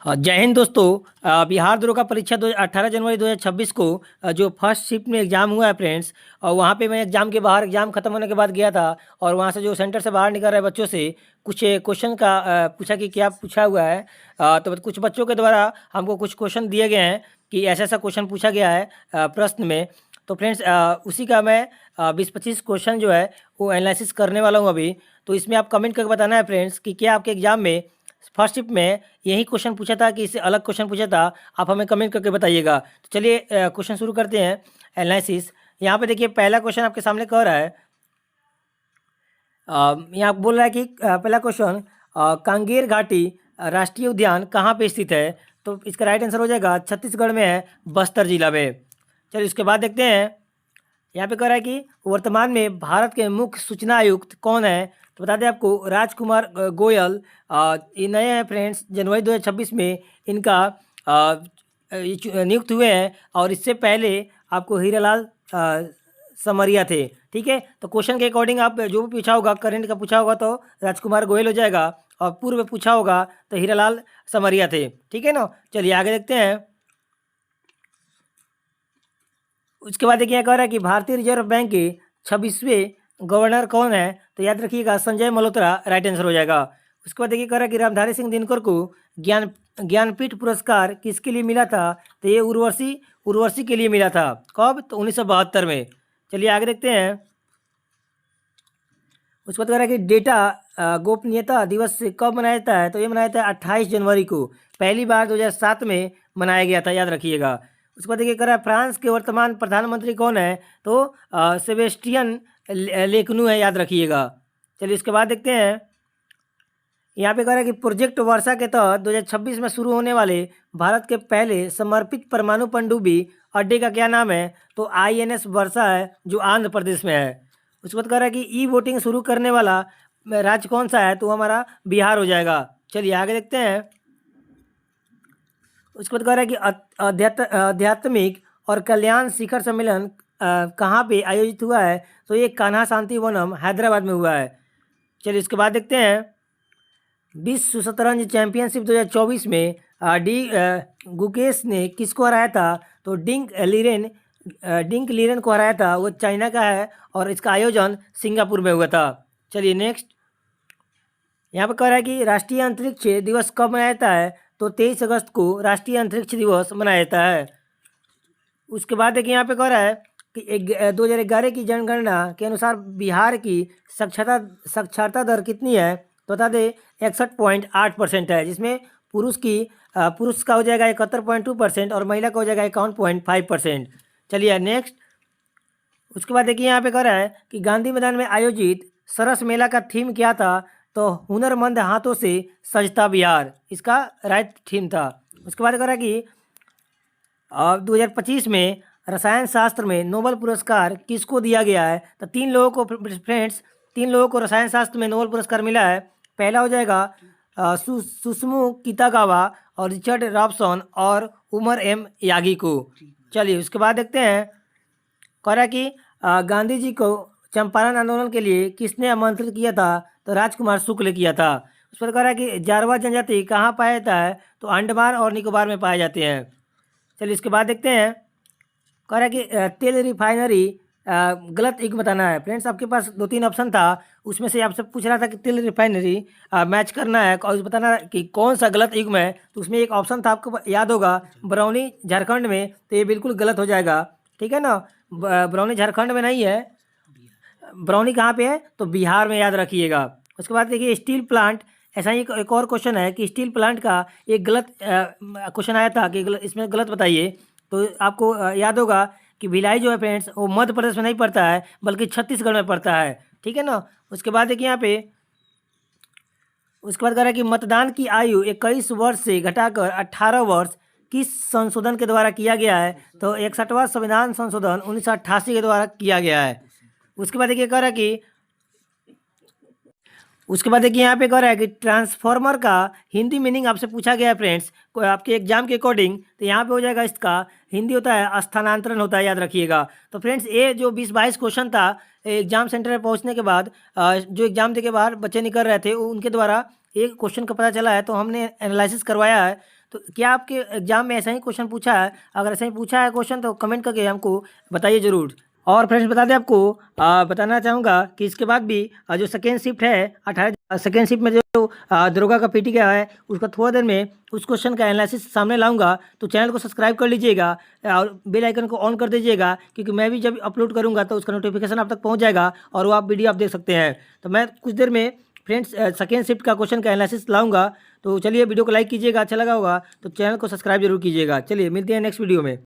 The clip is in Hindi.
हाँ, जय हिंद दोस्तों। बिहार दरोगा परीक्षा 18 जनवरी 2026 को जो फर्स्ट शिफ्ट में एग्ज़ाम हुआ है फ्रेंड्स। और वहाँ पे मैं एग्ज़ाम के बाहर एग्ज़ाम खत्म होने के बाद गया था। और वहाँ से जो सेंटर से बाहर निकल रहे बच्चों से कुछ क्वेश्चन का पूछा कि क्या पूछा हुआ है। तो कुछ बच्चों के द्वारा हमको कुछ क्वेश्चन दिए गए हैं कि ऐसा ऐसा क्वेश्चन पूछा गया है प्रश्न में। तो फ्रेंड्स उसी का मैं 20-25 क्वेश्चन जो है वो एनालिसिस करने वाला हूँ अभी। तो इसमें आप कमेंट करके बताना है फ्रेंड्स कि क्या आपके एग्ज़ाम में फर्स्ट शिफ्ट में यही क्वेश्चन पूछा था कि इससे अलग क्वेश्चन पूछा था। आप हमें कमेंट करके बताइएगा। तो चलिए क्वेश्चन शुरू करते हैं एनालिसिस। यहाँ पे देखिए पहला क्वेश्चन आपके सामने कह रहा है। यहाँ बोल रहा है कि पहला क्वेश्चन, कांगेर घाटी राष्ट्रीय उद्यान कहाँ पे स्थित है। तो इसका राइट आंसर हो जाएगा छत्तीसगढ़ में है, बस्तर जिला में। चलिए उसके बाद देखते हैं। यहाँ पे कह रहा है कि वर्तमान में भारत के मुख्य सूचना आयुक्त कौन है। तो बता दें आपको राजकुमार गोयल ये नए हैं फ्रेंड्स। जनवरी 2026 में इनका नियुक्त हुए हैं। और इससे पहले आपको हीरालाल समरिया थे। ठीक है, तो क्वेश्चन के अकॉर्डिंग आप जो भी पूछा होगा, करंट का पूछा होगा तो राजकुमार गोयल हो जाएगा। और पूर्व में पूछा होगा तो हीरालाल समरिया थे। ठीक है ना। चलिए आगे देखते हैं। उसके बाद देखिए कह रहा है कि भारतीय रिजर्व बैंक के 26वें गवर्नर कौन है। तो याद रखिएगा संजय मल्होत्रा राइट आंसर हो जाएगा। उसके बाद देखिए कह रहा है कि रामधारी सिंह दिनकर को ज्ञानपीठ पुरस्कार किसके लिए मिला था। तो ये उर्वशी उर्वशी के लिए मिला था। कब? तो 1972 में। चलिए आगे देखते हैं। उसके बाद कह रहा है कि डेटा गोपनीयता दिवस कब मनाया जाता है। तो ये मनाया जाता है 28 जनवरी को। पहली बार 2007 में मनाया गया था, याद रखिएगा। उसके बाद देखिए कह रहा है फ्रांस के वर्तमान प्रधानमंत्री कौन है। तो सेबेस्टियन लेकनू है, याद रखिएगा। चलिए इसके बाद देखते हैं। यहाँ पे कह रहा है कि प्रोजेक्ट वर्षा के तहत 2026 में शुरू होने वाले भारत के पहले समर्पित परमाणु पनडुब्बी अड्डे का क्या नाम है। तो INS वर्षा है, जो आंध्र प्रदेश में है। उसके बाद कह रहा है कि ई वोटिंग शुरू करने वाला राज्य कौन सा है। तो हमारा बिहार हो जाएगा। चलिए आगे देखते हैं। उसके बाद कह रहा है कि आध्यात्मिक और कल्याण शिखर सम्मेलन कहाँ पे आयोजित हुआ है। तो ये कान्हा शांति वनम हैदराबाद में हुआ है। चलिए इसके बाद देखते हैं। विश्व शतरंज चैंपियनशिप 2024 में गुकेश ने किसको हराया था। तो डिंक लीरेन को हराया था। वो चाइना का है और इसका आयोजन सिंगापुर में हुआ था। चलिए नेक्स्ट। यहाँ पर कह रहा है कि राष्ट्रीय अंतरिक्ष दिवस कब मनाया जाता है। तो 23 अगस्त को राष्ट्रीय अंतरिक्ष दिवस मनाया जाता है। उसके बाद देखिए यहाँ पे कह रहा है कि 2011 की जनगणना के अनुसार बिहार की साक्षरता दर कितनी है। तो बता दें 61.8% है, जिसमें पुरुष का हो जाएगा 71.2% और महिला का हो जाएगा 51.5%। चलिए नेक्स्ट। उसके बाद देखिए यहाँ पे कह रहा है कि गांधी मैदान में आयोजित सरस मेला का थीम क्या था। तो हुनरमंद हाथों से सजता बिहार इसका राइट थीम था। उसके बाद कह रहा है कि 2025 में रसायन शास्त्र में नोबेल पुरस्कार किसको दिया गया है। तो तीन लोगों को फ्रेंड्स, तीन लोगों को रसायन शास्त्र में नोबेल पुरस्कार मिला है। पहला हो जाएगा सुसुमु कितागावा और रिचर्ड रॉबसन और उमर M यागी को। चलिए उसके बाद देखते हैं। कह रहा है कि गांधी जी को चंपारण आंदोलन के लिए किसने आमंत्रित किया था। तो राजकुमार शुक्ल किया था। उस पर कह रहा है कि जारवा जनजाति कहाँ पाया जाता है। तो अंडमान और निकोबार में पाए जाते हैं। चलिए इसके बाद देखते हैं। कह रहा है कि तेल रिफाइनरी गलत युग बताना है। फ्रेंड्स आपके पास 2-3 ऑप्शन था, उसमें से आपसे पूछ रहा था कि तेल रिफाइनरी मैच करना है और बताना कि कौन सा गलत युग में है। तो उसमें एक ऑप्शन था, आपको याद होगा, बरौनी झारखंड में। तो ये बिल्कुल गलत हो जाएगा। ठीक है ना। बरौनी झारखंड में नहीं है। बरौनी कहाँ पे है। तो बिहार में, याद रखिएगा। उसके बाद देखिए स्टील प्लांट, ऐसा ही एक और क्वेश्चन है कि स्टील प्लांट का एक गलत क्वेश्चन आया था कि इसमें गलत बताइए। तो आपको याद होगा कि भिलाई जो है फ्रेंड्स वो मध्य प्रदेश में नहीं पड़ता है, बल्कि छत्तीसगढ़ में पड़ता है। ठीक है ना। उसके बाद देखिए यहाँ पे उसके बाद कह रहा है कि मतदान की आयु 21 वर्ष से घटाकर 18 वर्ष किस संशोधन के द्वारा किया गया है। तो 61वां संविधान संशोधन 1988 के द्वारा किया गया है। उसके बाद देखिए कह रहा है कि उसके बाद देखिए यहाँ पे कह रहा है कि ट्रांसफॉर्मर का हिंदी मीनिंग आपसे पूछा गया है फ्रेंड्स, आपके एग्जाम के अकॉर्डिंग। तो यहाँ पे हो जाएगा, इसका हिंदी होता है स्थानांतरण होता है, याद रखिएगा। तो फ्रेंड्स ये जो 20-22 क्वेश्चन था एग्जाम सेंटर में पहुँचने के बाद, जो एग्जाम दे के बाहर बच्चे निकल रहे थे उनके द्वारा एक क्वेश्चन का पता चला है, तो हमने एनालिसिस करवाया है। तो क्या आपके एग्जाम में ऐसा ही क्वेश्चन पूछा है? अगर ऐसा ही पूछा है क्वेश्चन तो कमेंट करके हमको बताइए ज़रूर। और फ्रेंड्स बता दें आपको, बताना चाहूँगा कि इसके बाद भी जो सेकेंड शिफ्ट है 18 सेकेंड शिफ्ट में जो दरोगा का पीटी का है, उसका थोड़ा देर में उस क्वेश्चन का एनालिसिस सामने लाऊंगा। तो चैनल को सब्सक्राइब कर लीजिएगा और बेल आइकन को ऑन कर दीजिएगा, क्योंकि मैं भी जब अपलोड करूँगा तो उसका नोटिफिकेशन आप तक पहुँच जाएगा और वो आप वीडियो आप देख सकते हैं। तो मैं कुछ देर में फ्रेंड्स सेकेंड शिफ्ट का क्वेश्चन का एनालिसिस लाऊंगा। तो चलिए वीडियो को लाइक कीजिएगा, अच्छा लगा होगा तो चैनल को सब्सक्राइब जरूर कीजिएगा। चलिए मिलते हैं नेक्स्ट वीडियो में।